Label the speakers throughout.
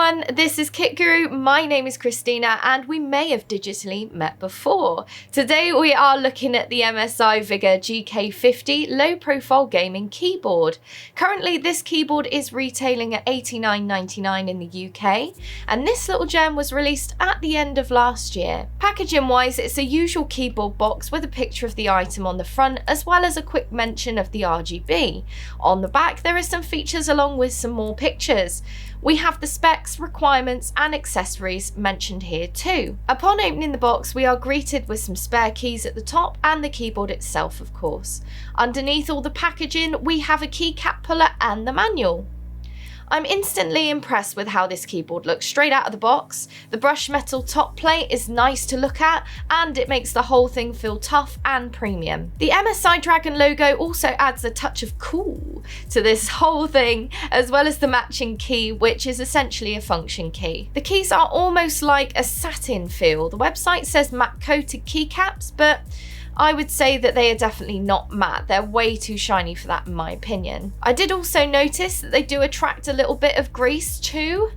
Speaker 1: everyone, this is Kit Guru. My name is Christina and we may have digitally met before. Today we are looking at the MSI Vigor GK50 low profile gaming keyboard. Currently this keyboard is retailing at $89.99 in the UK and this little gem was released at the end of last year. Packaging wise, it's a usual keyboard box with a picture of the item on the front as well as a quick mention of the RGB. On the back there are some features along with some more pictures. We have the specs, requirements and accessories mentioned here too. Upon opening the box, we are greeted with some spare keys at the top and the keyboard itself, of course. Underneath all the packaging, we have a keycap puller and the manual. I'm instantly impressed with how this keyboard looks straight out of the box. The brushed metal top plate is nice to look at and it makes the whole thing feel tough and premium. The MSI Dragon logo also adds a touch of cool to this whole thing, as well as the matching key, which is essentially a function key. The keys are almost like a satin feel. The website says matte coated keycaps, but I would say that they are definitely not matte. They're way too shiny for that in my opinion. I did also notice that they do attract a little bit of grease too.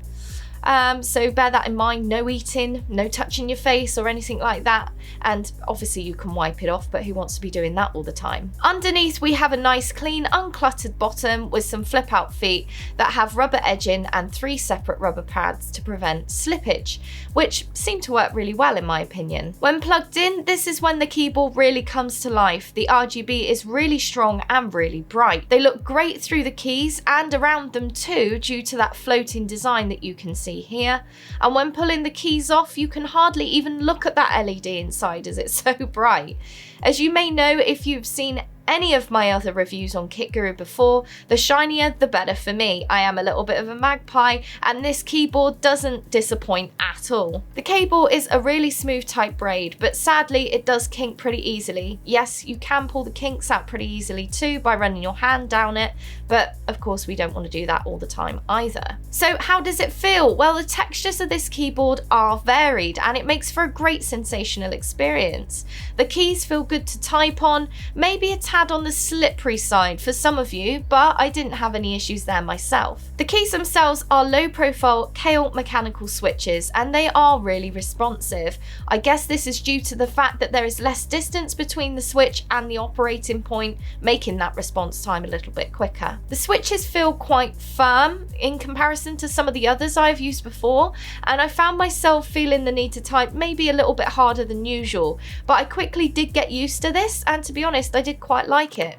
Speaker 1: So bear that in mind, no eating, no touching your face or anything like that. And obviously you can wipe it off, but who wants to be doing that all the time? Underneath we have a nice clean uncluttered bottom with some flip out feet that have rubber edging and 3 separate rubber pads to prevent slippage, which seem to work really well in my opinion. When plugged in, this is when the keyboard really comes to life. The RGB is really strong and really bright. They look great through the keys and around them too, due to that floating design that you can see here. And when pulling the keys off, you can hardly even look at that LED inside as it's so bright. As you may know if you've seen any of my other reviews on Kit Guru before, the shinier the better for me. I am a little bit of a magpie and this keyboard doesn't disappoint at all. The cable is a really smooth type braid, but sadly it does kink pretty easily. Yes, you can pull the kinks out pretty easily too by running your hand down it, but of course we don't want to do that all the time either. So how does it feel? Well, the textures of this keyboard are varied and it makes for a great sensational experience. The keys feel good to type on, maybe a tad on the slippery side for some of you, but I didn't have any issues there myself. The keys themselves are low profile Kailh mechanical switches and they are really responsive. I guess this is due to the fact that there is less distance between the switch and the operating point, making that response time a little bit quicker. The switches feel quite firm in comparison to some of the others I've used before, and I found myself feeling the need to type maybe a little bit harder than usual, but I quickly did get used to this and to be honest I did quite like it.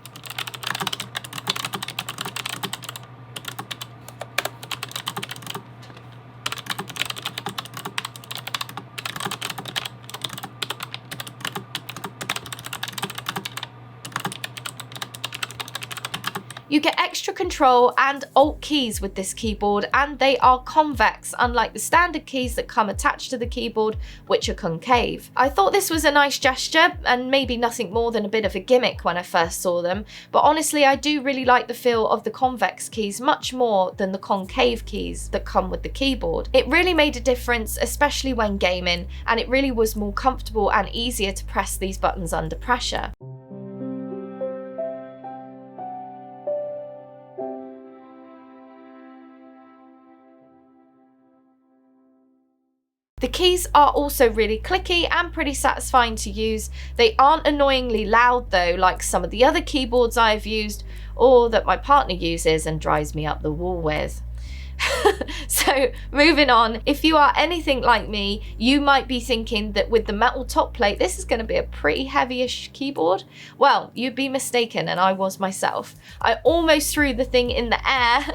Speaker 1: You get extra control and alt keys with this keyboard and they are convex, unlike the standard keys that come attached to the keyboard, which are concave. I thought this was a nice gesture and maybe nothing more than a bit of a gimmick when I first saw them, but honestly I do really like the feel of the convex keys much more than the concave keys that come with the keyboard. It really made a difference, especially when gaming, and it really was more comfortable and easier to press these buttons under pressure. The keys are also really clicky and pretty satisfying to use. They aren't annoyingly loud though, like some of the other keyboards I've used or that my partner uses and drives me up the wall with. So moving on, if you are anything like me, you might be thinking that with the metal top plate this is going to be a pretty heavyish keyboard. Well, you'd be mistaken and I was myself. I almost threw the thing in the air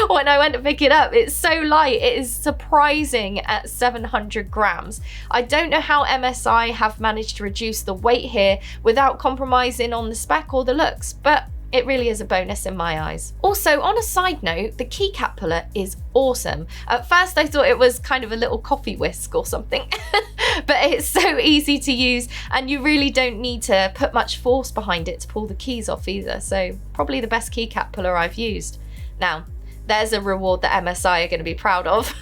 Speaker 1: when I went to pick it up. It's so light, it is surprising at 700 grams. I don't know how MSI have managed to reduce the weight here without compromising on the spec or the looks, but it really is a bonus in my eyes. Also, on a side note, the keycap puller is awesome. At first I thought it was kind of a little coffee whisk or something, but it's so easy to use and you really don't need to put much force behind it to pull the keys off either, so probably the best keycap puller I've used. Now, there's a reward that MSI are going to be proud of.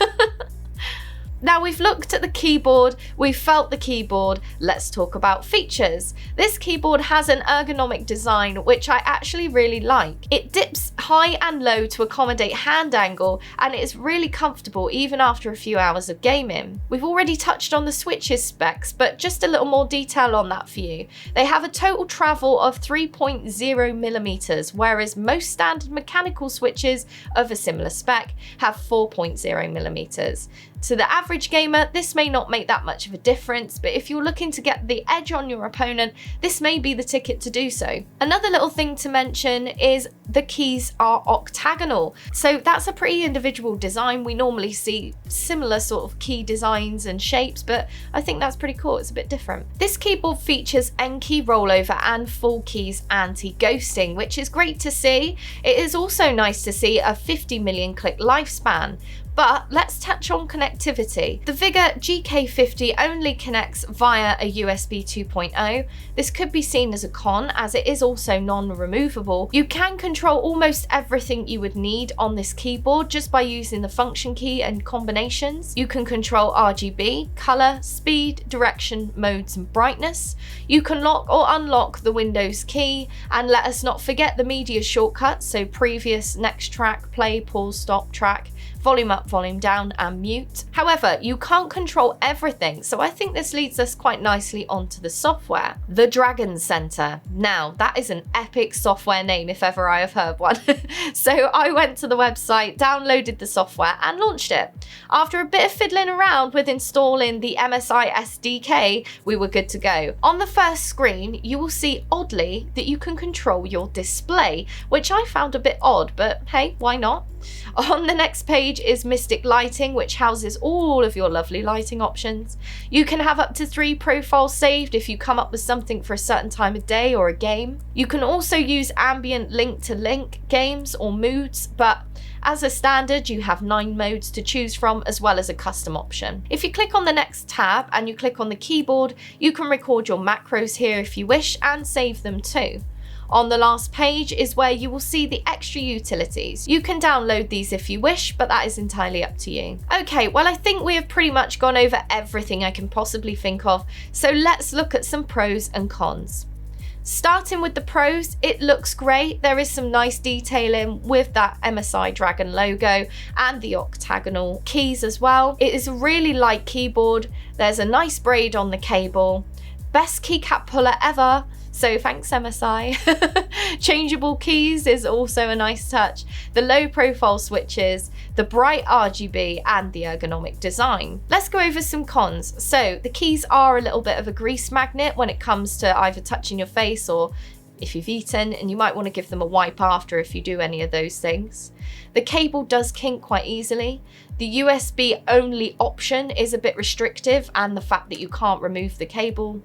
Speaker 1: Now we've looked at the keyboard, we've felt the keyboard, let's talk about features. This keyboard has an ergonomic design which I actually really like. It dips high and low to accommodate hand angle, and it is really comfortable even after a few hours of gaming. We've already touched on the switches specs, but just a little more detail on that for you. They have a total travel of 3.0 millimeters, whereas most standard mechanical switches of a similar spec have 4.0 millimeters. To the average gamer, this may not make that much of a difference, but if you're looking to get the edge on your opponent, this may be the ticket to do so. Another little thing to mention is the keys are octagonal. So that's a pretty individual design. We normally see similar sort of key designs and shapes, but I think that's pretty cool. It's a bit different. This keyboard features N key rollover and full keys anti-ghosting, which is great to see. It is also nice to see a 50 million click lifespan. But let's touch on connectivity. The Vigor GK50 only connects via a USB 2.0. This could be seen as a con, as it is also non-removable. You can control almost everything you would need on this keyboard just by using the function key and combinations. You can control RGB, color, speed, direction, modes, and brightness. You can lock or unlock the Windows key, and let us not forget the media shortcuts, so previous, next track, play, pause, stop, track, volume up, volume down, and mute. However, you can't control everything, so I think this leads us quite nicely onto the software. The Dragon Center. Now, that is an epic software name if ever I have heard one. So I went to the website, downloaded the software, and launched it. After a bit of fiddling around with installing the MSI SDK, we were good to go. On the first screen, you will see, oddly, that you can control your display, which I found a bit odd, but hey, why not? On the next page is Mystic Lighting, which houses all of your lovely lighting options. You can have up to 3 profiles saved if you come up with something for a certain time of day or a game. You can also use ambient link-to-link games or moods, but as a standard, you have 9 modes to choose from, as well as a custom option. If you click on the next tab and you click on the keyboard, you can record your macros here if you wish and save them too. On the last page is where you will see the extra utilities. You can download these if you wish, but that is entirely up to you. Okay, well, I think we have pretty much gone over everything I can possibly think of, so let's look at some pros and cons. Starting with the pros, it looks great. There is some nice detailing with that MSI Dragon logo and the octagonal keys as well. It is a really light keyboard. There's a nice braid on the cable. Best keycap puller ever. So thanks MSI. Changeable keys is also a nice touch. The low profile switches, the bright RGB, and the ergonomic design. Let's go over some cons. So the keys are a little bit of a grease magnet when it comes to either touching your face or if you've eaten, and you might want to give them a wipe after if you do any of those things. The cable does kink quite easily. The USB only option is a bit restrictive, and the fact that you can't remove the cable.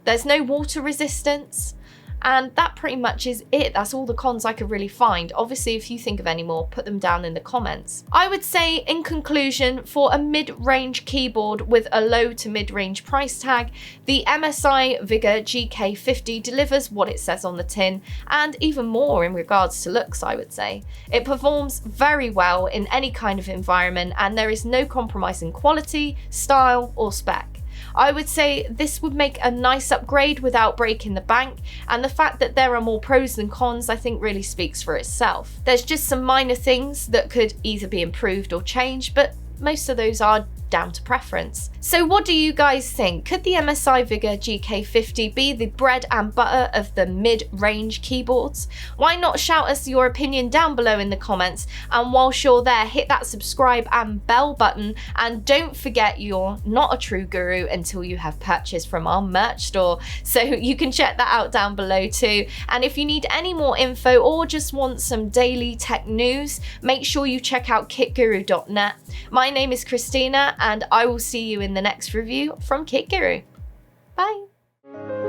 Speaker 1: There's no water resistance, and that pretty much is it. That's all the cons I could really find. Obviously, if you think of any more, put them down in the comments. I would say, in conclusion, for a mid-range keyboard with a low to mid-range price tag, the MSI Vigor GK50 delivers what it says on the tin, and even more in regards to looks, I would say. It performs very well in any kind of environment, and there is no compromise in quality, style, or spec. I would say this would make a nice upgrade without breaking the bank, and the fact that there are more pros than cons I think really speaks for itself. There's just some minor things that could either be improved or changed, but most of those are down to preference. So what do you guys think? Could the MSI Vigor GK50 be the bread and butter of the mid-range keyboards? Why not shout us your opinion down below in the comments, and whilst you're there, hit that subscribe and bell button, and don't forget you're not a true guru until you have purchased from our merch store, so you can check that out down below too. And if you need any more info or just want some daily tech news, make sure you check out kitguru.net. My name is Christina, and I will see you in the next review from Kit Guru. Bye!